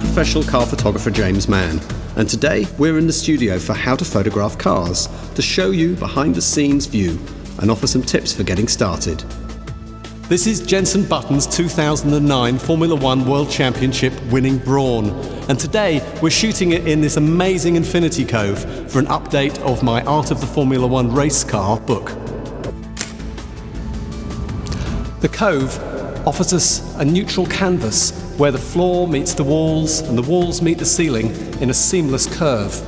professional car photographer James Mann, and today we're in the studio for How to Photograph Cars to show you behind the scenes view and offer some tips for getting started. This is Jensen Button's 2009 Formula One World Championship winning Brawn, and today we're shooting it in this amazing infinity cove for an update of my Art of the Formula One race car book. The cove offers us a neutral canvas where the floor meets the walls and the walls meet the ceiling in a seamless curve.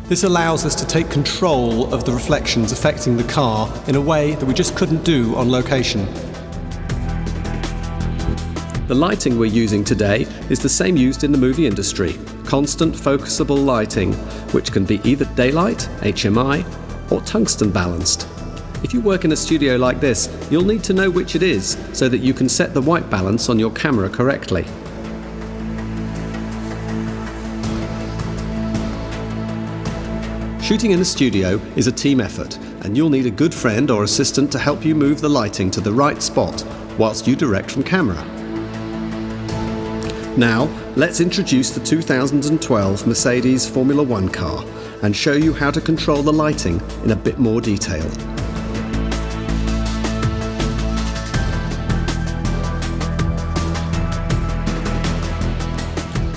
This allows us to take control of the reflections affecting the car in a way that we just couldn't do on location. The lighting we're using today is the same used in the movie industry, constant focusable lighting, which can be either daylight, HMI, or tungsten balanced. If you work in a studio like this, you'll need to know which it is so that you can set the white balance on your camera correctly. Shooting in a studio is a team effort, and you'll need a good friend or assistant to help you move the lighting to the right spot whilst you direct from camera. Now, let's introduce the 2012 Mercedes Formula One car and show you how to control the lighting in a bit more detail.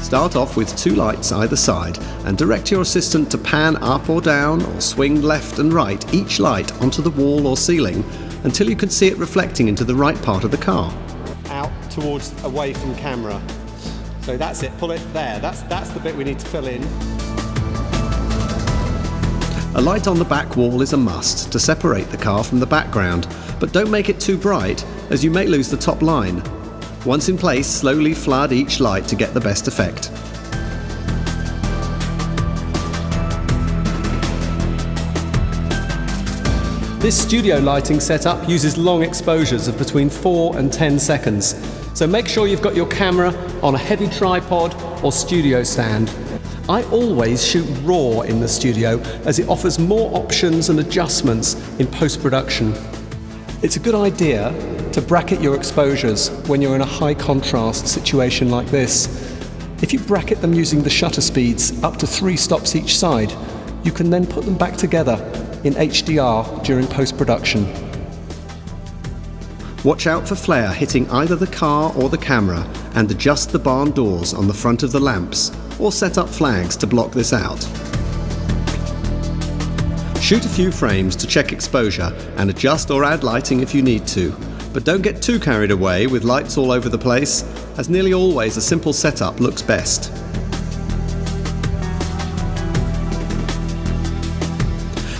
Start off with two lights either side and direct your assistant to pan up or down or swing left and right each light onto the wall or ceiling until you can see it reflecting into the right part of the car. Out towards away from camera. So that's it, pull it there. That's the bit we need to fill in. A light on the back wall is a must to separate the car from the background, but don't make it too bright as you may lose the top line. Once in place, slowly flood each light to get the best effect. This studio lighting setup uses long exposures of between 4 and 10 seconds, so make sure you've got your camera on a heavy tripod or studio stand. I always shoot RAW in the studio as it offers more options and adjustments in post-production. It's a good idea to bracket your exposures when you're in a high contrast situation like this. If you bracket them using the shutter speeds up to 3 stops each side, you can then put them back together in HDR during post-production. Watch out for flare hitting either the car or the camera, and adjust the barn doors on the front of the lamps, or set up flags to block this out. Shoot a few frames to check exposure and adjust or add lighting if you need to, but don't get too carried away with lights all over the place, as nearly always a simple setup looks best.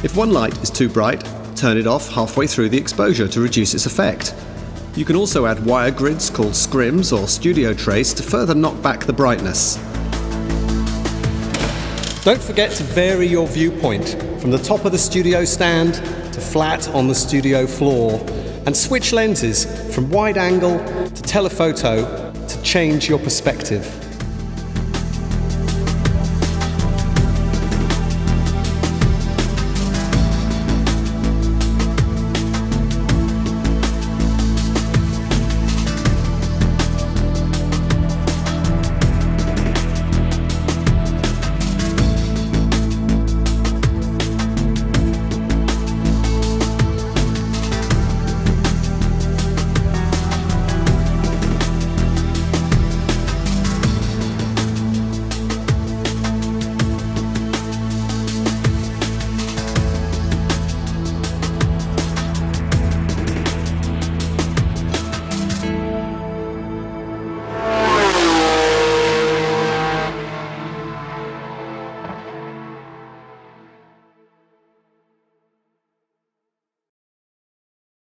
If one light is too bright, turn it off halfway through the exposure to reduce its effect. You can also add wire grids called scrims or studio trace to further knock back the brightness. Don't forget to vary your viewpoint from the top of the studio stand to flat on the studio floor, and switch lenses from wide angle to telephoto to change your perspective.